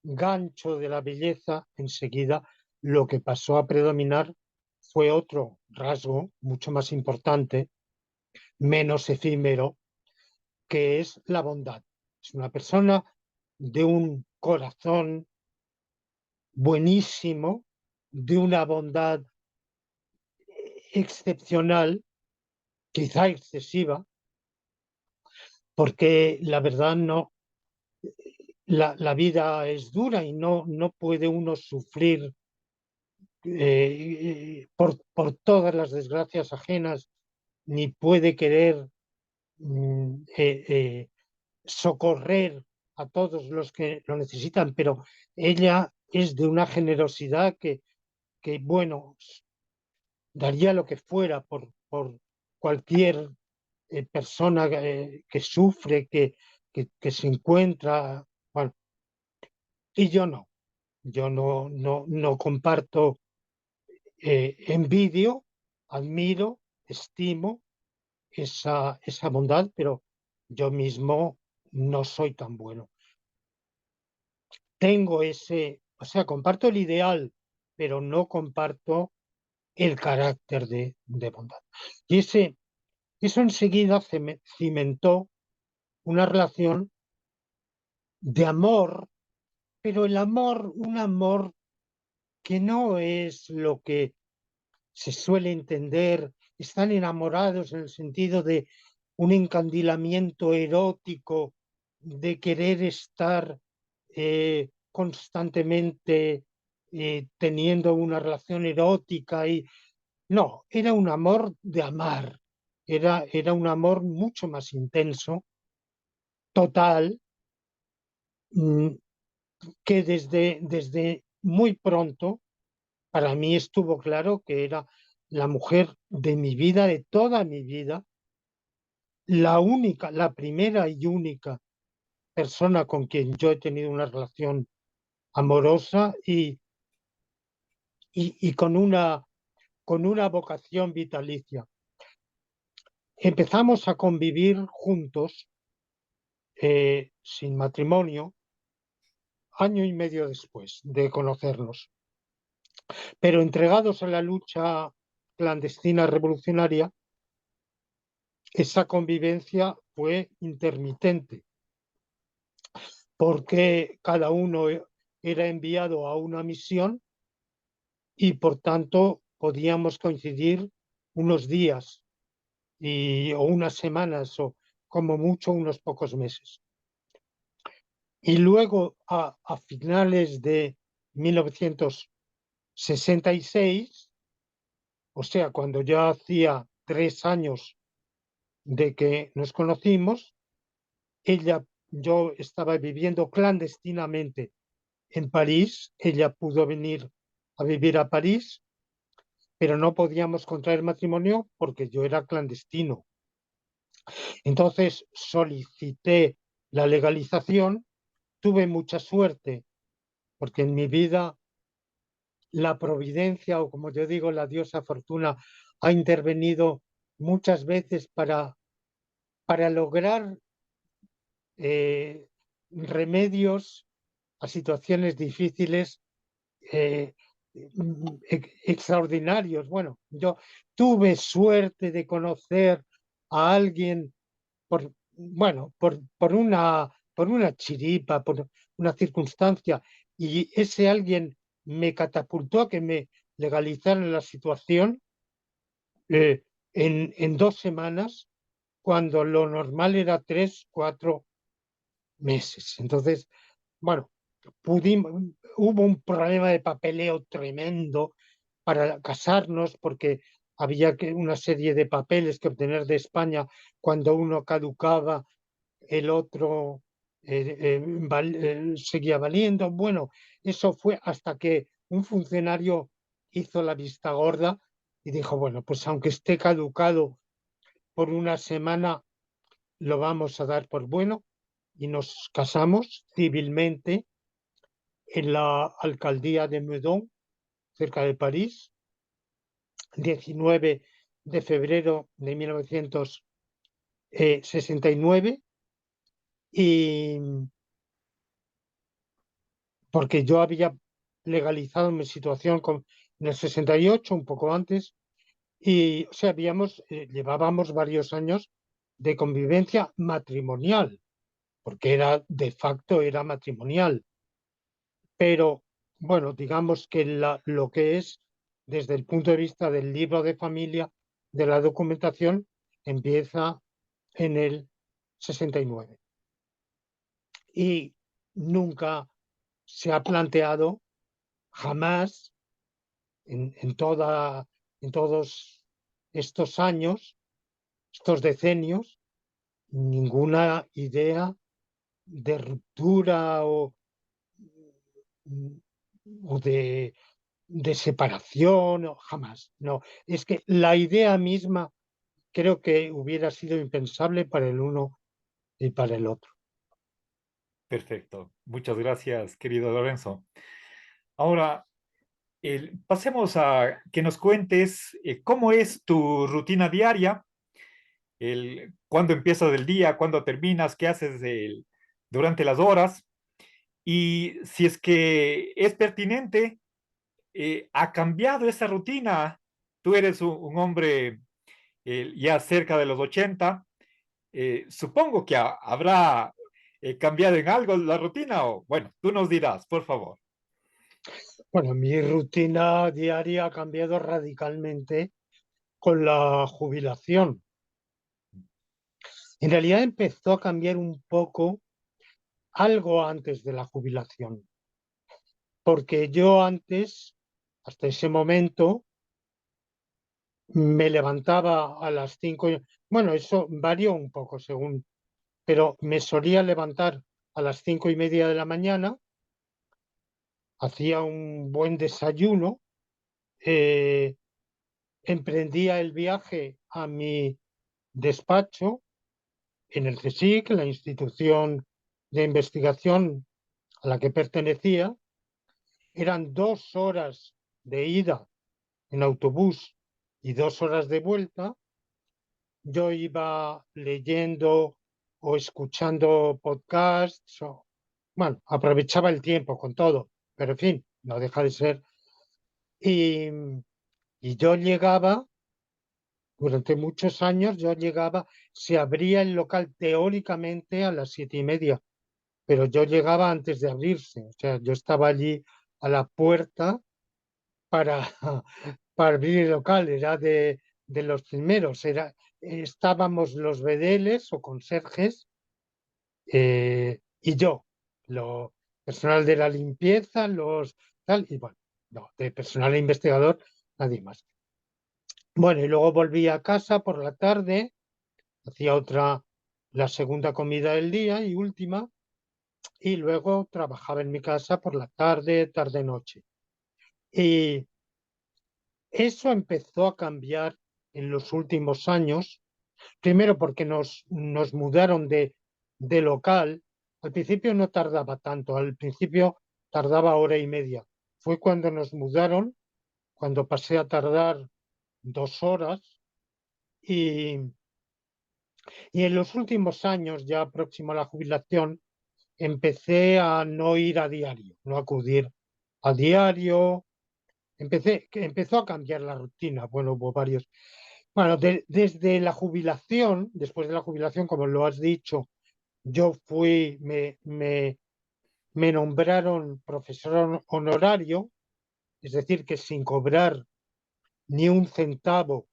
gancho de la belleza, enseguida lo que pasó a predominar fue otro rasgo mucho más importante, menos efímero, que es la bondad. Es una persona de un corazón buenísimo, de una bondad excepcional, quizá excesiva, porque la verdad no, la vida es dura y no puede uno sufrir por todas las desgracias ajenas, ni puede querer socorrer a todos los que lo necesitan, pero ella es de una generosidad que bueno, daría lo que fuera por cualquier persona que sufre, que se encuentra. Bueno, y yo no. Yo no comparto, envidio, admiro, estimo esa bondad, pero yo mismo no soy tan bueno. Tengo o sea, comparto el ideal, pero no comparto el carácter de bondad. Y eso enseguida cimentó una relación de amor, pero un amor que no es lo que se suele entender. Están enamorados en el sentido de un encandilamiento erótico, de querer estar constantemente teniendo una relación erótica. Y no, era un amor de amar, era un amor mucho más intenso, total, mm, que desde muy pronto para mí estuvo claro que era la mujer de mi vida, de toda mi vida, la única, la primera y única persona con quien yo he tenido una relación amorosa y con una vocación vitalicia. Empezamos a convivir juntos, sin matrimonio, año y medio después de conocernos, pero entregados a la lucha clandestina revolucionaria. Esa convivencia fue intermitente, porque cada uno era enviado a una misión y por tanto podíamos coincidir unos días o unas semanas o como mucho unos pocos meses. Y luego a finales de 1966, o sea, cuando ya hacía 3 años de que nos conocimos, yo estaba viviendo clandestinamente en París. Ella pudo venir a vivir a París, pero no podíamos contraer matrimonio porque yo era clandestino. Entonces solicité la legalización. Tuve mucha suerte porque en mi vida la providencia, o como yo digo, la diosa Fortuna, ha intervenido muchas veces para lograr eh, remedios a situaciones difíciles, eh, extraordinarios. Bueno, yo tuve suerte de conocer a alguien por una chiripa, por una circunstancia, y ese alguien me catapultó a que me legalizaran la situación, en 2 semanas, cuando lo normal era 3, 4 meses. Entonces, bueno, hubo un problema de papeleo tremendo para casarnos porque había una serie de papeles que obtener de España. Cuando uno caducaba, el otro seguía valiendo. Bueno, eso fue hasta que un funcionario hizo la vista gorda y dijo, bueno, pues aunque esté caducado por una semana, lo vamos a dar por bueno, y nos casamos civilmente en la alcaldía de Meudon, cerca de París, 19 de febrero de 1969, y porque yo había legalizado mi situación en el 68, un poco antes, y o sea, llevábamos varios años de convivencia matrimonial, porque de facto era matrimonial. Pero bueno, digamos que lo que es desde el punto de vista del libro de familia, de la documentación, empieza en el 69. Y nunca se ha planteado, jamás, en todos estos años, estos decenios, ninguna idea de ruptura o de separación, jamás. No, es que la idea misma creo que hubiera sido impensable para el uno y para el otro. Perfecto. Muchas gracias, querido Lorenzo. Ahora, pasemos a que nos cuentes cómo es tu rutina diaria, cuándo empiezas el día, cuándo terminas, qué haces durante las horas y si es que es pertinente, ¿ha cambiado esa rutina? Tú eres un hombre ya cerca de los 80. Supongo que habrá cambiado en algo la rutina o bueno, tú nos dirás, por favor. Bueno, mi rutina diaria ha cambiado radicalmente con la jubilación. En realidad empezó a cambiar un poco algo antes de la jubilación, porque yo antes, hasta ese momento, me levantaba a las 5. Bueno, eso varió un poco según, pero me solía levantar a las 5:30 de la mañana, hacía un buen desayuno, eh, emprendía el viaje a mi despacho en el CSIC, la institución de investigación a la que pertenecía. Eran 2 horas de ida en autobús y 2 horas de vuelta. Yo iba leyendo o escuchando podcasts, bueno, aprovechaba el tiempo con todo, pero en fin, no deja de ser. Y, y yo llegaba, durante muchos años, se abría el local teóricamente a las 7:30, pero yo llegaba antes de abrirse, o sea, yo estaba allí a la puerta para, para abrir el local, era de los primeros, estábamos los bedeles o conserjes, y yo, lo personal de la limpieza, los tal, y bueno, no, de personal investigador, nadie más. Bueno, y luego volví a casa por la tarde, hacía la segunda comida del día y última, y luego trabajaba en mi casa por la tarde, tarde-noche. Y eso empezó a cambiar en los últimos años, primero porque nos mudaron de local. Al principio no tardaba tanto, al principio tardaba hora y media. Fue cuando nos mudaron, cuando pasé a tardar 2 horas, y, y en los últimos años, ya próximo a la jubilación, empecé a no ir a diario, no acudir a diario. Empezó a cambiar la rutina. Bueno, hubo varios. Bueno, desde la jubilación, después de la jubilación, como lo has dicho, yo me nombraron profesor honorario, es decir, que sin cobrar ni un centavo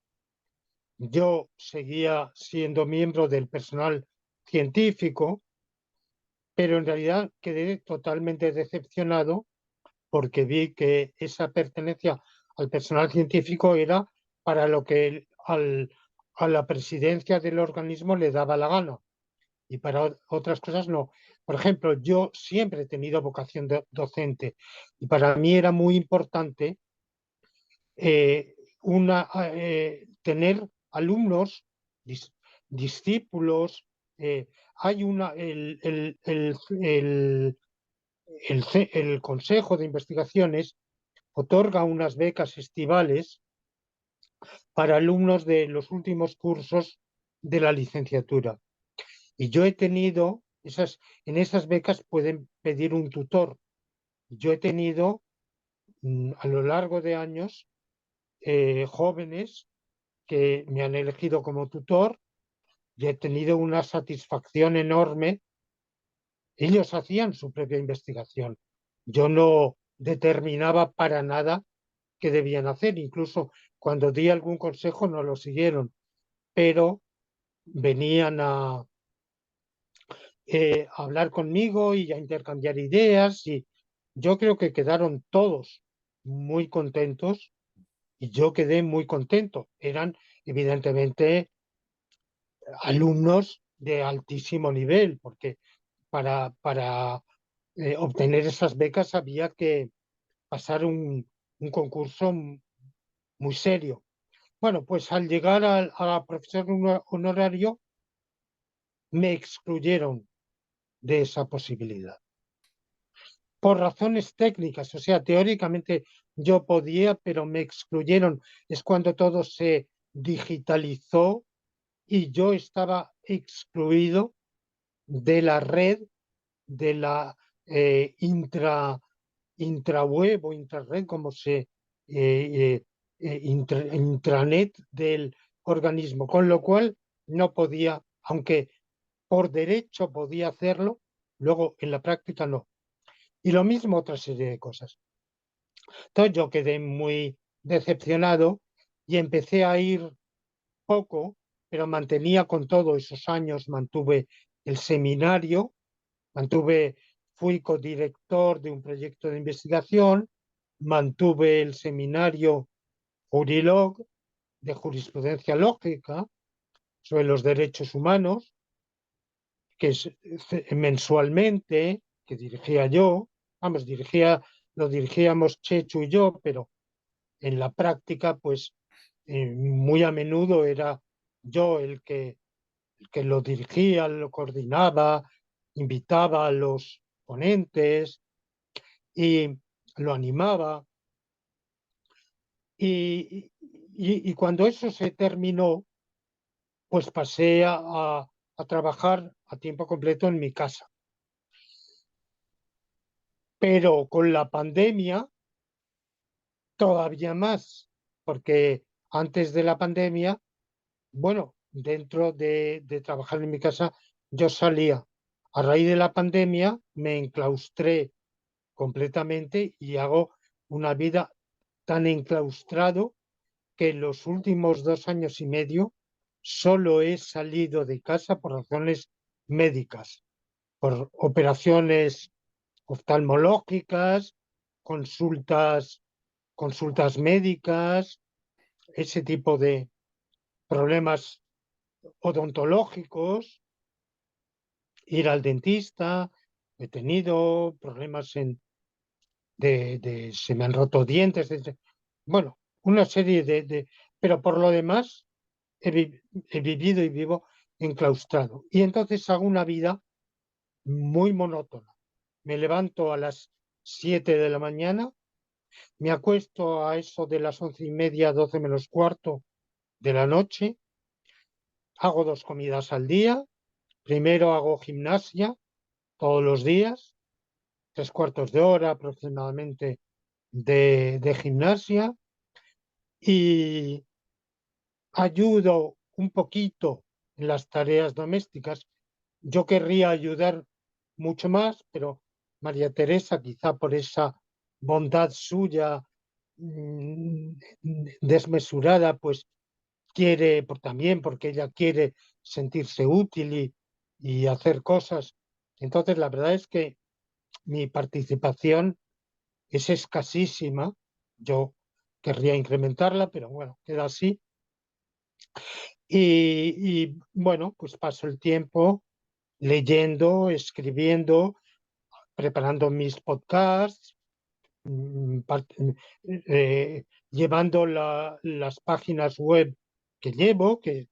Yo seguía siendo miembro del personal científico, pero en realidad quedé totalmente decepcionado porque vi que esa pertenencia al personal científico era para lo que a la presidencia del organismo le daba la gana y para otras cosas no. Por ejemplo, yo siempre he tenido vocación docente y para mí era muy importante eh, tener alumnos, discípulos. Hay el Consejo de Investigaciones otorga unas becas estivales para alumnos de los últimos cursos de la licenciatura. Y yo he tenido, en esas becas pueden pedir un tutor. Yo he tenido a lo largo de años jóvenes que me han elegido como tutor y he tenido una satisfacción enorme. Ellos hacían su propia investigación. Yo no determinaba para nada qué debían hacer. Incluso cuando di algún consejo no lo siguieron, pero venían a hablar conmigo y a intercambiar ideas y yo creo que quedaron todos muy contentos y yo quedé muy contento. Eran evidentemente alumnos de altísimo nivel, porque para obtener esas becas había que pasar un concurso muy serio. Bueno, pues al llegar a profesor honorario me excluyeron de esa posibilidad por razones técnicas, o sea, teóricamente yo podía, pero me excluyeron. Es cuando todo se digitalizó y yo estaba excluido de la red de la intraweb o intrared, como intranet del organismo, con lo cual no podía, aunque por derecho podía hacerlo, luego en la práctica no. Y lo mismo otra serie de cosas. Entonces yo quedé muy decepcionado y empecé a ir poco, pero mantenía con todos esos años, mantuve el seminario, fui codirector de un proyecto de investigación, mantuve el seminario Jurilog de jurisprudencia lógica sobre los derechos humanos, que es mensualmente, que dirigía yo, vamos, lo dirigíamos Chechu y yo, pero en la práctica, pues muy a menudo era yo el que lo dirigía, lo coordinaba, invitaba a los ponentes y lo animaba. Y cuando eso se terminó, pues pasé a trabajar a tiempo completo en mi casa. Pero con la pandemia, todavía más, porque antes de la pandemia, bueno, dentro de trabajar en mi casa, yo salía. A raíz de la pandemia me enclaustré completamente y hago una vida tan enclaustrado que en los últimos 2 años y medio solo he salido de casa por razones médicas, por operaciones oftalmológicas, consultas, consultas médicas, ese tipo de problemas odontológicos, ir al dentista, he tenido problemas se me han roto dientes, bueno, una serie pero por lo demás he vivido y vivo enclaustrado. Y entonces hago una vida muy monótona. Me levanto a las 7 de la mañana, me acuesto a eso de las 11:30, 12 menos cuarto de la noche, hago 2 comidas al día, primero hago gimnasia todos los días, 3/4 de hora aproximadamente de gimnasia y ayudo un poquito en las tareas domésticas. Yo querría ayudar mucho más, pero María Teresa, quizá por esa bondad suya desmesurada, pues quiere, también porque ella quiere sentirse útil y hacer cosas. Entonces, la verdad es que mi participación es escasísima. Yo querría incrementarla, pero bueno, queda así. Bueno, pues paso el tiempo leyendo, escribiendo, preparando mis podcasts, mm, part- llevando las páginas web que llevo, que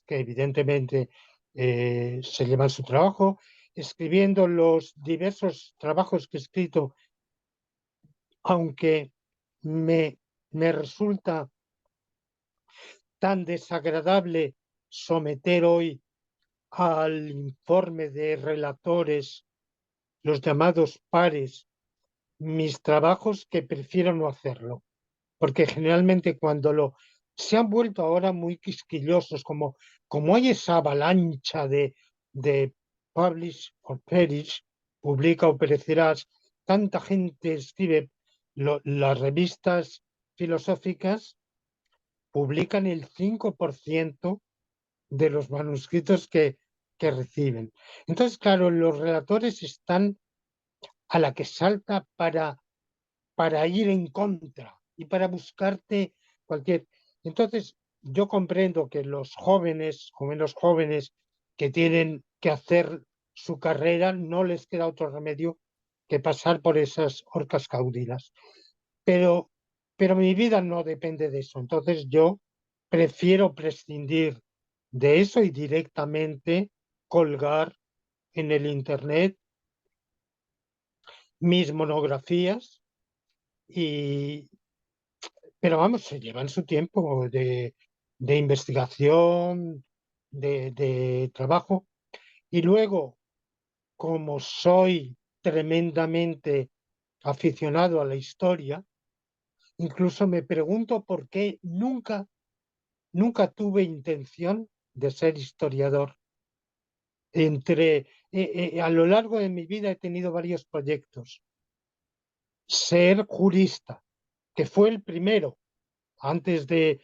evidentemente se llevan su trabajo, escribiendo los diversos trabajos que he escrito, aunque me, me resulta tan desagradable someter hoy al informe de relatores, los llamados pares, mis trabajos, que prefiero no hacerlo, porque generalmente cuando se han vuelto ahora muy quisquillosos, como hay esa avalancha de publish or perish, publica o perecerás, tanta gente escribe, las revistas filosóficas publican el 5% de los manuscritos que reciben. Entonces, claro, los relatores están a la que salta para ir en contra y para buscarte cualquier. Entonces, yo comprendo que los jóvenes o menos jóvenes que tienen que hacer su carrera no les queda otro remedio que pasar por esas horcas caudinas. Pero, pero mi vida no depende de eso. Entonces, yo prefiero prescindir de eso y directamente colgar en el Internet mis monografías y, pero vamos, se llevan su tiempo de investigación, de trabajo. Y luego, como soy tremendamente aficionado a la historia, incluso me pregunto por qué nunca tuve intención de ser historiador. A lo largo de mi vida he tenido varios proyectos. Ser jurista, que fue el primero, antes de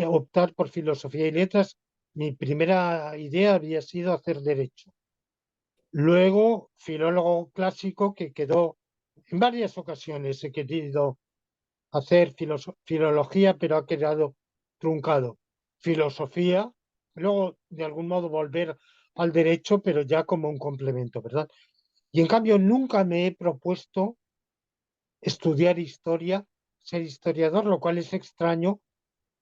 optar por filosofía y letras, mi primera idea había sido hacer derecho. Luego, filólogo clásico, que quedó en varias ocasiones. He querido hacer filología, pero ha quedado truncado. Filosofía, luego de algún modo volver al derecho, pero ya como un complemento, ¿verdad? Y en cambio, nunca me he propuesto estudiar historia, ser historiador, lo cual es extraño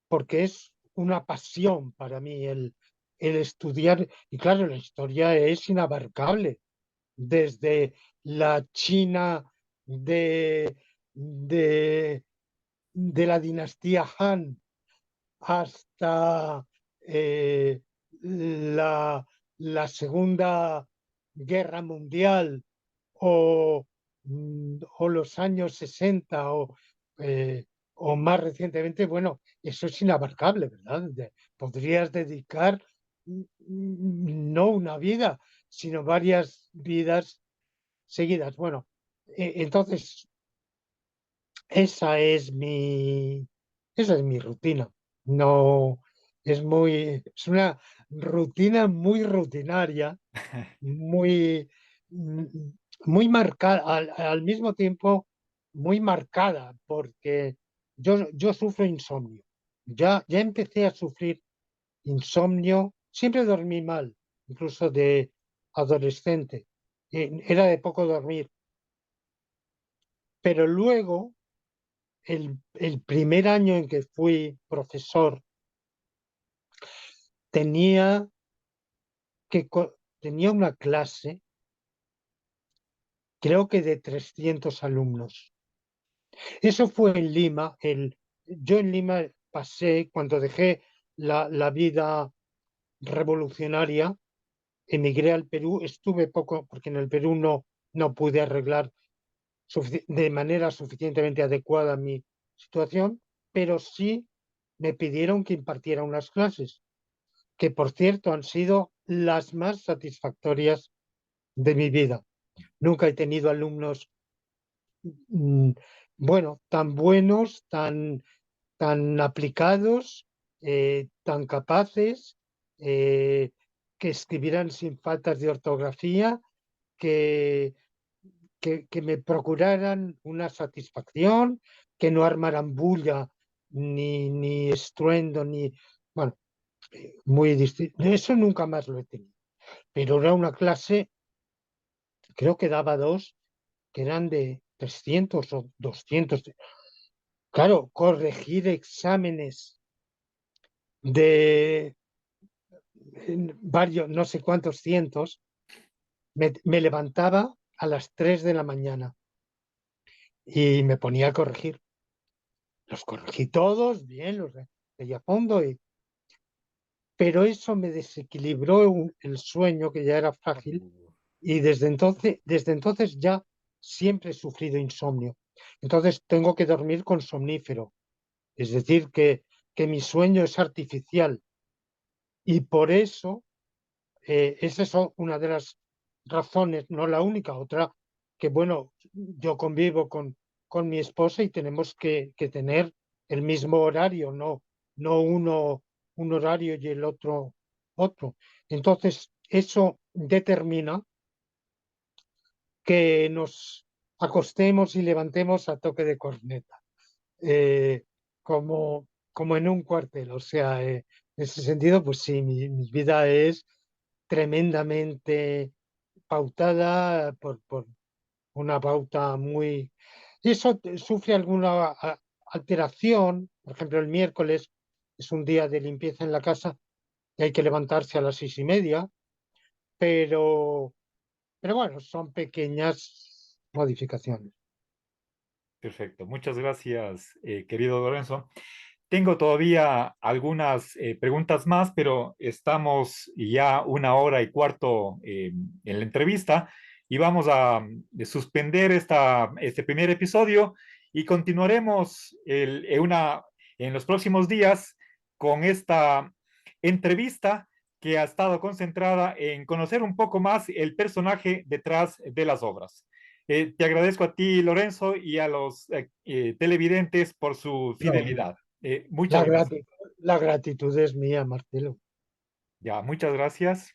porque es una pasión para mí el estudiar. Y claro, la historia es inabarcable, desde la China de, de, de la dinastía Han hasta la, la Segunda Guerra Mundial o los años 60 o más recientemente. Bueno, eso es inabarcable, ¿verdad? Podrías dedicar no una vida, sino varias vidas seguidas. Bueno, entonces esa es mi rutina. No, es una rutina muy rutinaria, muy, mm, muy marcada, al mismo tiempo muy marcada, porque yo sufro insomnio. Ya empecé a sufrir insomnio, siempre dormí mal, incluso de adolescente. Era de poco dormir, pero luego el primer año en que fui profesor, tenía, tenía una clase, creo que de 300 alumnos. Eso fue en Lima. Yo en Lima pasé, cuando dejé la vida revolucionaria, emigré al Perú, estuve poco, porque en el Perú no pude arreglar de manera suficientemente adecuada mi situación, pero sí me pidieron que impartiera unas clases, que por cierto han sido las más satisfactorias de mi vida. Nunca he tenido alumnos, mm, bueno, tan buenos, tan aplicados tan capaces, que escribieran sin faltas de ortografía, que, que me procuraran una satisfacción, que no armaran bulla, ni estruendo, ni... Bueno, muy distinto. Eso nunca más lo he tenido. Pero era una clase, creo que daba dos, que eran de 300 o 200. Claro, corregir exámenes de varios, no sé cuántos cientos, me levantaba a las 3 de la mañana y me ponía a corregir. Los corregí todos, bien, los leí a fondo, pero eso me desequilibró el sueño, que ya era frágil, y desde entonces ya siempre he sufrido insomnio. Entonces tengo que dormir con somnífero, es decir, que mi sueño es artificial y por eso, esa es una de las razones, no la única, otra, que bueno, yo convivo con mi esposa y tenemos que tener el mismo horario, no uno un horario y el otro otro. Entonces, eso determina que nos acostemos y levantemos a toque de corneta, eh, como en un cuartel. O sea, en ese sentido, pues sí, mi vida es tremendamente pautada por una pauta muy... Y eso sufre alguna alteración. Por ejemplo, el miércoles es un día de limpieza en la casa y hay que levantarse a las 6:30, pero, pero bueno, son pequeñas modificaciones. Perfecto. Muchas gracias, querido Lorenzo. Tengo todavía algunas preguntas más, pero estamos ya 1 hora y cuarto en la entrevista y vamos a suspender este primer episodio y continuaremos en los próximos días con esta entrevista que ha estado concentrada en conocer un poco más el personaje detrás de las obras. Te agradezco a ti, Lorenzo, y a los televidentes por su No, fidelidad. Muchas gracias. la gratitud es mía, Marcelo. Ya, muchas gracias.